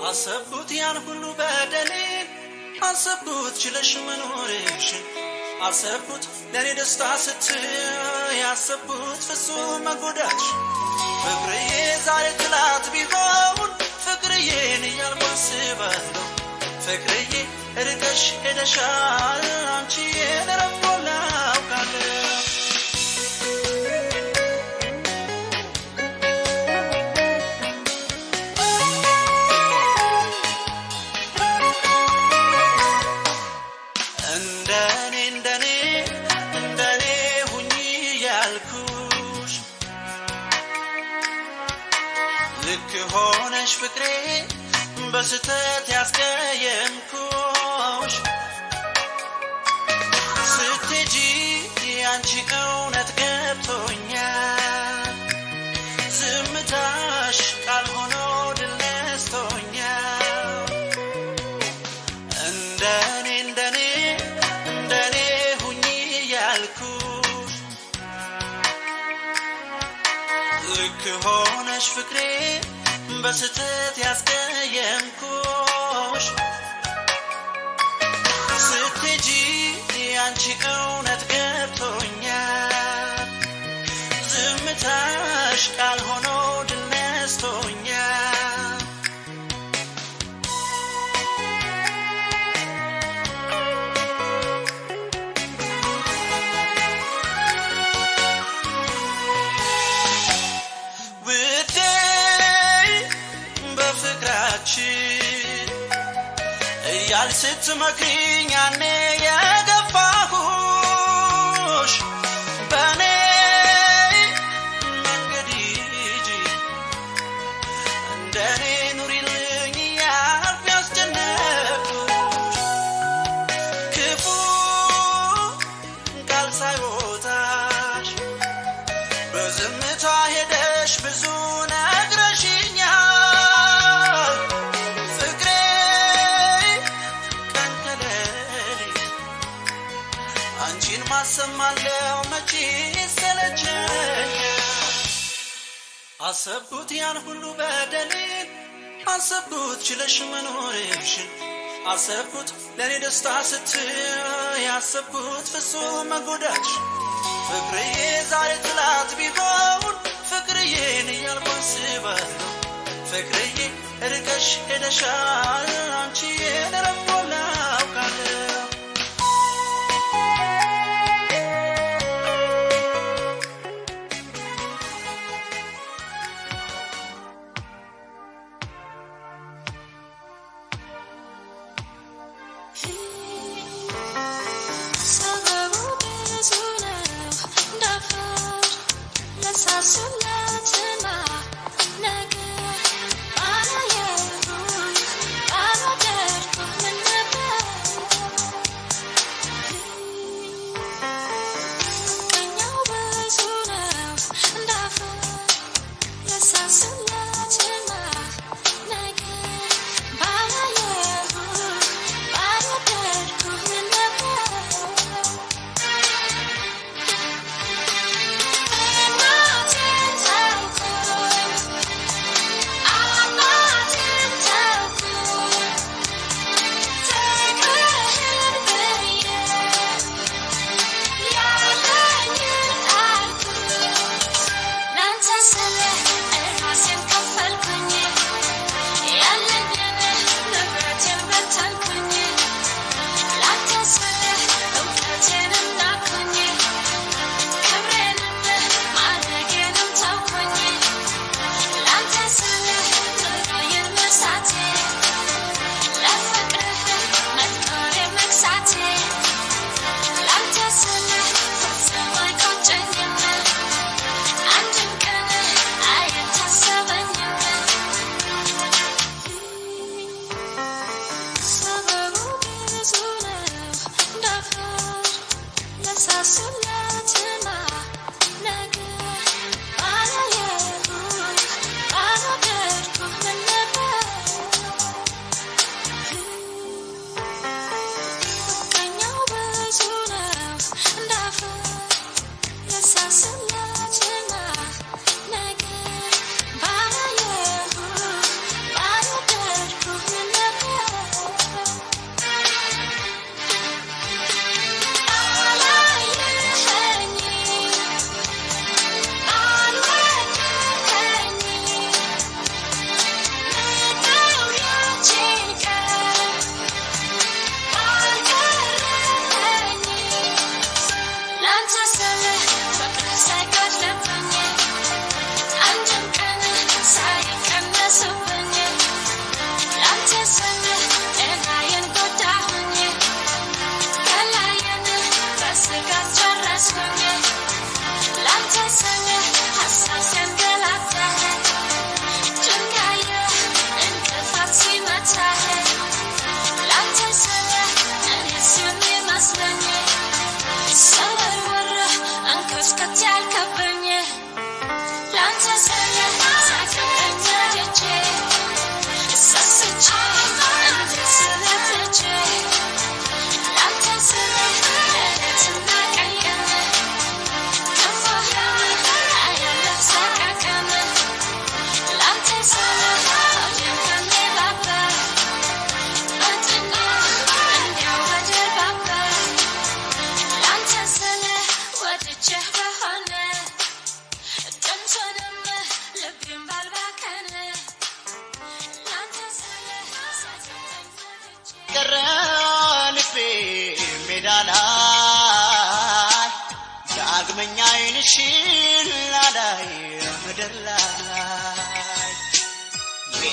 አሰብኩት ያን ሁሉ በደሌን አሰብኩት ችለሽ መኖርሽን አሰብኩት ለኔ ደስታ ስትይ አሰብኩት ፍጹም መጎዳትሽ ፍቅርዬ ዛሬ ትላት ቢሆን ፍቅርዬን እያልኩ አስባለሁ ፍቅርዬ ርቀሽ ሄደሻል አንቺን ረፍቶላ አውቃለሁ ሆነሽ ፍቅሬ በስተት ያስቀየምኩሽ ስትጂ ያንቺ እውነት ገብቶኛል ዝምታሽ ቃል ሆኖ ድል ነስቶኛል እንደኔ ሁኚ ያልኩሽ ልክ ሆነሽ ፍቅሬ በስተት ያስቀየምኩሽ ስትጂ ያንቺ እውነት ገብቶኛል ዝምታሽ ቃል ሆኖ ድል ነስቶኛል ያልሽ ስትመክሪኝ ያኔ የገፋሁሽ በኔ መንገድ ሂጂ እንደኔ ኑሪልኝ ያልኩ ያስጨነቅኩሽ ክፉ ቃል ሳይወጣሽ በዝምታ ሄደሽ ብዙ ማሰማለው መቼ ሰለቸኝ አሰብኩት ያን ሁሉ በደሌን አሰብኩት ችለሽ መኖርሽን አሰብኩት ለኔ ደስታ ስትይ አሰብኩት ፍጹም መጎዳትሽ ፍቅርዬ ዛሬ ትላት ቢሆን ፍቅርዬን እያልኩ አስባለሁ ፍቅርዬ ርቀሽ ሄደሻል አንቺን ረፍቶላ አውቃለሁ Self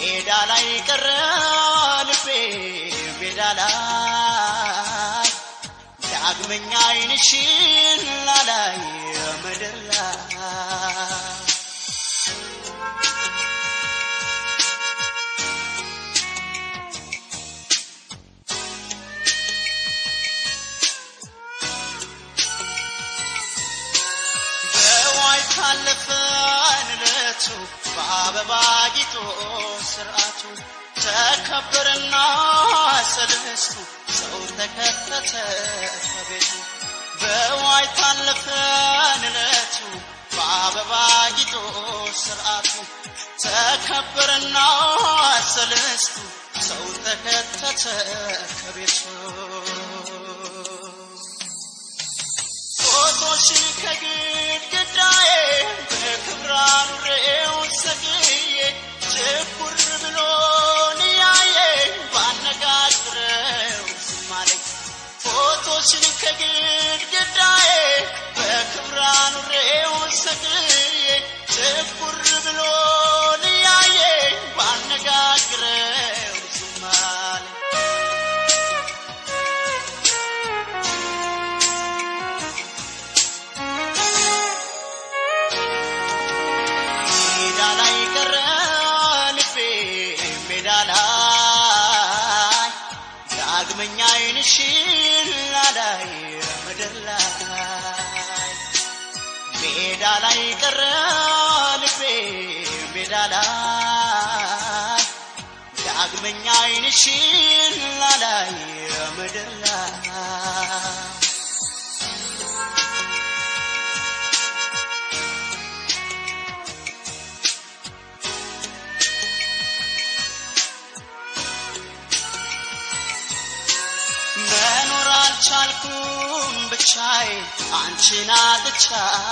ሜዳ ላይ ቀረ ልቤ ሜዳ ላይ ዳግመኛ አይንሽን ላላይ ምድር ላይ ካለፈን ለቱ በአበባ ጊጦ ስርዓቱ ተከበረና ሰለስቱ ሰው ተከተተ ከቤቱ በዋይ ካለፈን ለቱ በአበባ ጊጦ ስርዓቱ ተከበረና ሰለስቱ ሰው ተከተተ ከቤቱ ፎቶሽን ከግድግዳዬ በክብር አኑሬው ሰግዬ ችኩር ብሎ ንያዬ ባነጋግረው ዝም አለኝ ፎቶሽን ከግድግዳዬ በክብር አኑሬው ሰግዬ ችኩር ብሎ ንያዬ ባነጋግረው ዝም አለኝ ዳግመኛ አይንሽን ላላይ ምድር ላይ ሜዳ ላይ ቀረ ልቤ ሜዳ ላይ ዳግመኛ አይንሽን ላላይ ምድር ላይ ቻልኩም ብቻዬ አንቺን አጥቻ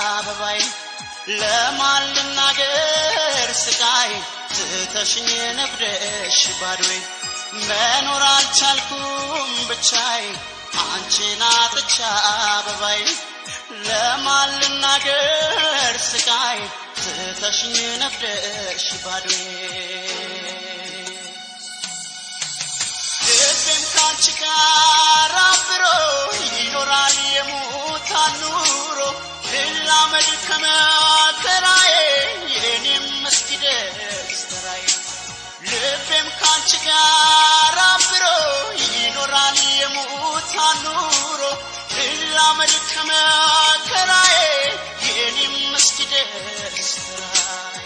አበባዬ ለማን ልናገር ስቃዬ ትተሽኝ ነግደሽ ባዶዬ መኖር አልቻልኩም ብቻዬ አንቺን አጥቻ አበባዬ ለማን ልናገር ስቃዬ ትተሽኝ ነግደሽ ባዶዬ ልቤም ካንቺ ጋር አብሮ ይኖራል የሙታን ኑሮ ልላመድ ከመከራዬ የኔም እስኪደርስ ተራዬ ልቤም ካንቺ ጋር አብሮ ይኖራል የሙታን ኑሮ ልላመድ ከመከራዬ የኔም እስኪደርስ ተራዬ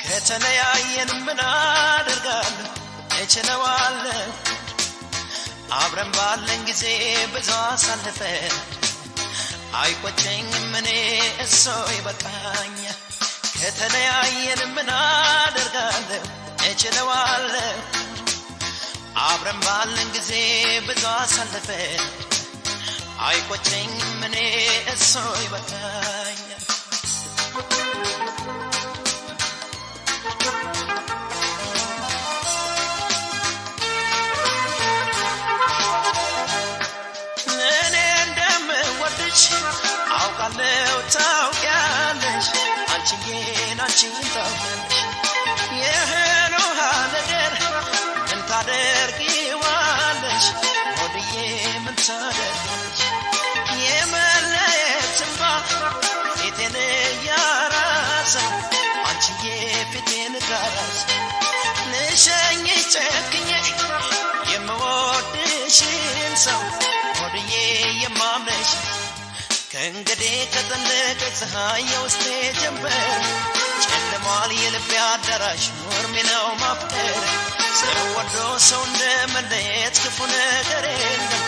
ከተለያየን ምን አደርጋለሁ እችለዋለሁ አብረን ባለን ጊዜ ብዙ አሳልፈን አይቆጨኝም እኔ እሱ ይበቃኛል ከተለያየን ምን አደርጋለሁ እችለዋለሁ አብረን ባለን ጊዜ ብዙ አሳልፈን አይቆጨኝም እኔ እሱ ይበቃኛል አውቃለሁ ታውቂያለሽ አንቺን ታውቂያለሽ ይህን ውሃ ነገር ምን ታደርጊዋለሽ ሆድዬ ምን ታደርጊያለሽ የመለየት እንባ ፊቴን ያራሰው አንቺዬ ፊቴን ጋራሰው ልሸኝሽ ጨክኜ የምወድሽን ሰው ሆድዬ የማምነሽ ከእንግዲህ ከጠለቀ ፀሐይ የውስጤ ጀንበር ጨልሟል የልቤ አዳራሽ ኖርሜ ነው ማፍቀር ሰው ወዶ ሰው እንደመለየት ክፉ ነገር የለም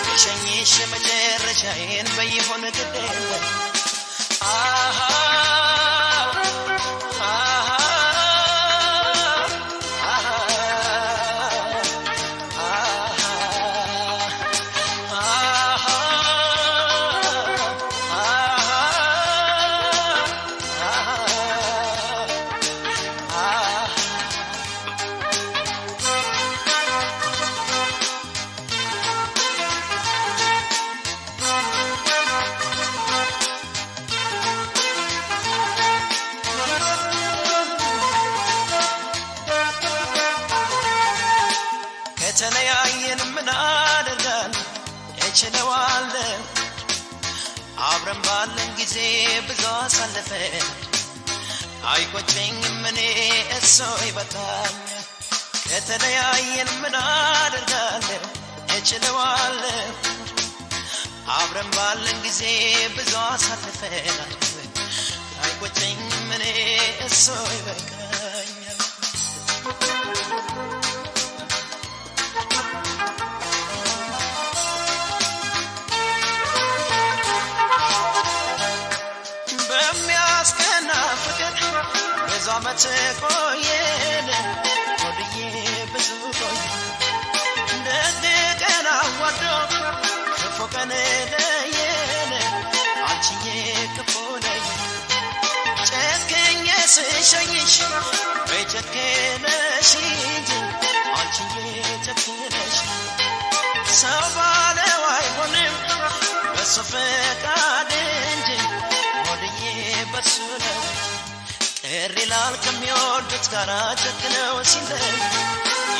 የሸኝሽ መጨረሻዬን በይሆን ግድ የለም እችለዋለሁ አብረን ባለን ጊዜ ብዙ አሳልፈን አይቆጨኝም እኔ እሱ ይበቃል ከተለያየን ምን አደርጋለሁ እችለዋለሁ አብረን ባለን ጊዜ ብዙ አሳልፈን አይቆጨኝም እኔ እሱ ይበቃኛል በሚያስቀና ፍቅር ብዙ ዓመት ቆየን ወድዬ ብዙ ቆየን እንደገና ወዶ ክፉ ቀን ለየን አንቺዬ ክፉ ነኝ ጨክኜ ስሸኝሽ በጨከነሽ እንጂ አንቺዬ ጨክነሽ ሰው ባለው አይሆንም በሱ ፈቃድ እንጂ ወድዬ በሱ ነው ቅር ይላል ከሚወዱት ጋር ጨክነው ሲለይ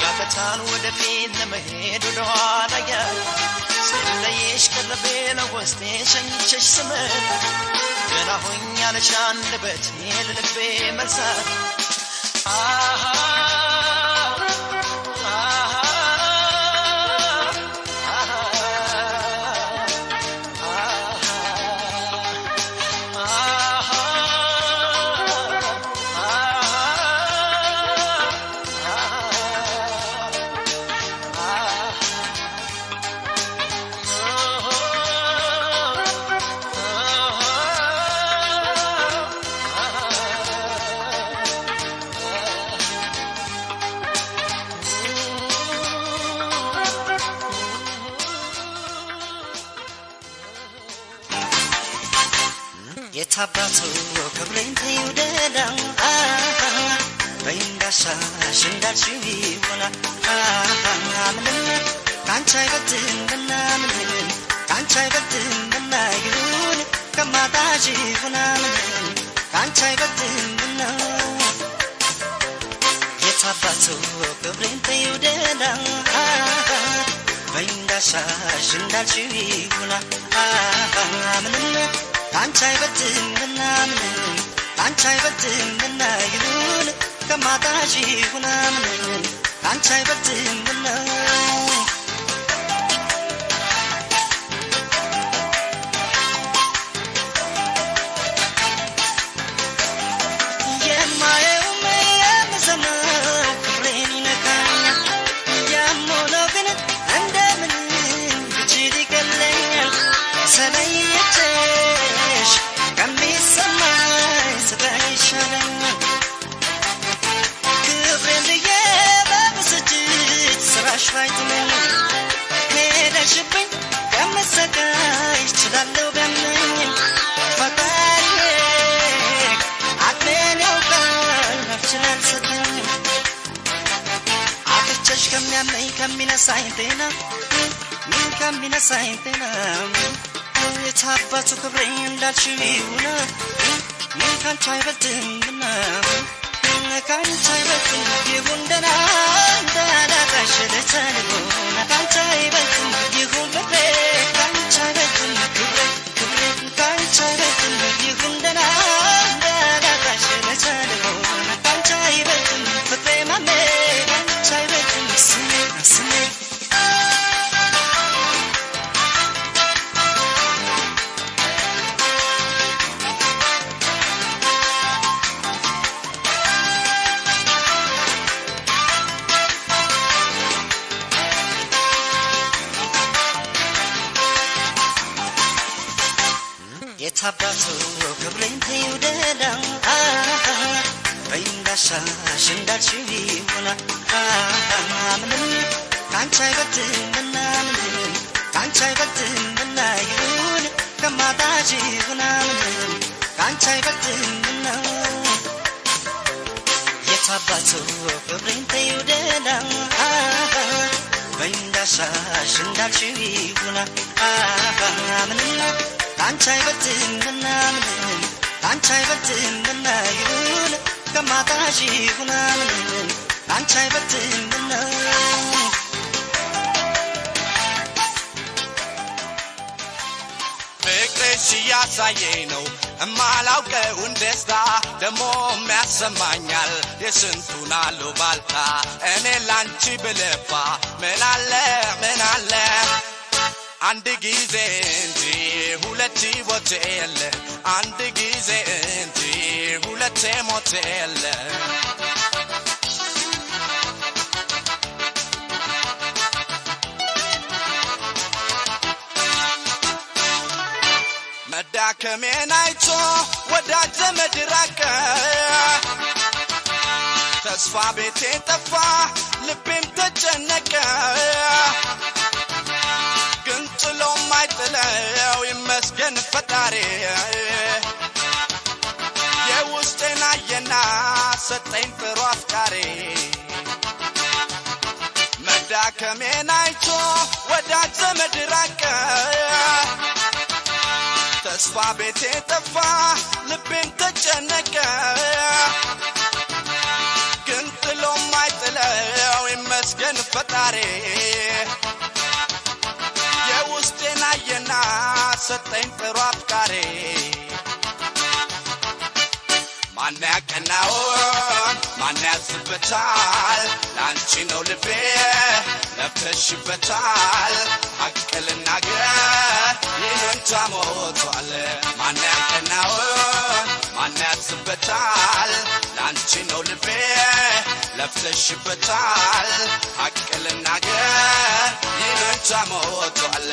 ያቀታል ወደፊት ለመሄድ ወደኋላ ያይ ስለይሽ ቀረቤ ለውስጤ ሸኝቼሽ ስመጣ ገና ሆኛለሽ አንደበቴ ለልቤ መርሳት የታባቱ ክብሬን ተይውደዳ በእንዳሻሽ እንዳልሽው ይሆናል ምንም ካንቺ አይበልጥም ምናምን ካንቺ አይበልጥም ምናይሁን ከማጣሽ ይሆናል ካንቺ አይበልጥም ምና የታባቱ ክብሬን ተይውደዳ በእንዳሻሽ እንዳልሽው ይሆናል ምንም ካንቺ አይበልጥም ምናምን ካንቺ አይበልጥም ምናይሁን ከማጣሽ ይሆናል ካንቺ አይበልጥም ምና ሄደሽብኝ ከምሰቃይ እችላለሁ ቢያመኝ ፈጣሪ አቅሜን ያውቃል ነፍስን አልሰጠኝም አጥቼሽ ከሚያመኝ ከሚነሳኝ ጤና የታባቱ ክብሬ እንዳልሽው ይሁን ካንቺ አይበልጥምና ካንቺ አይበልጥም ይሁን ደህና እንዳላጣሽ ልቻልሆን ካንቺ አይበልጥም ይሁን ፍቅሬ ካንቺ አይበልጥም ክብሬ ካንቺ አይበልጥም ይሁን ደህና እንዳላጣሽ ልቻልሆን ካንቺ አይበልጥም ፍቅሬ ማሜ ካንቺ አይበልጥም ስሜ የታባቱ ክብሬን ተይውደዳ በእንዳሻሽ እንዳልሽው ይሆናል ምንም ካንቺ አይበልጥም ምናምን ካንቺ አይበልጥም ምናይሁን ከማጣሽ ይሆናል ካንቺ አይበልጥም ምና የታባቱ ክብሬን ተይውደዳ በእንዳሻሽ እንዳልሽው ይሆናል ምንም ካንቺ አይበልጥም ምናምን ካንቺ አይበልጥም ምናይሁን ከማጣሽ ይሆናል ካንቺ አይበልጥም ምና ያሳየኝ ነው እማላውቀውን ደስታ ደሞ የሚያሰማኛል የስንቱን አሉባልታ እኔ ላንቺ ብለፋ ምን አለ አንድ ጊዜ እንጂ ሁለት ሕይወት የለ አንድ ጊዜ እንጂ ሁለት ሞት የለ መዳከሜን አይቶ ወዳጅ ዘመድ ራቀ ተስፋ ቤቴ ጠፋ ልቤም ተጨነቀ ግን ጥሎም አይጥለው ይመስገን ፈጣሪ የውስጤን አየና ሰጠኝ ጥሩ አፍቃሪ መዳከሜን አይቶ ወዳጅ ዘመድ ራቀ ተስፋ ቤቴ ጠፋ ልቤም ተጨነቀ ግን ጥሎም አይጥለው ይመስገን ፈጣሪ የውስጤን አየና ሰጠኝ ጥሩ አፍቃሪ ማን ያቀናውን ማን ያዝበታል ላንቺ ነው ልቤ ለፍተሽበታል ሐቅ ልናገር ይሉኝታ ሞቷል ማን ያቀናውን ማን ያዝበታል ላንቺ ነው ልቤ ለፍተሽበታል ሐቅ ልናገር ይሉኝታ ሞቷል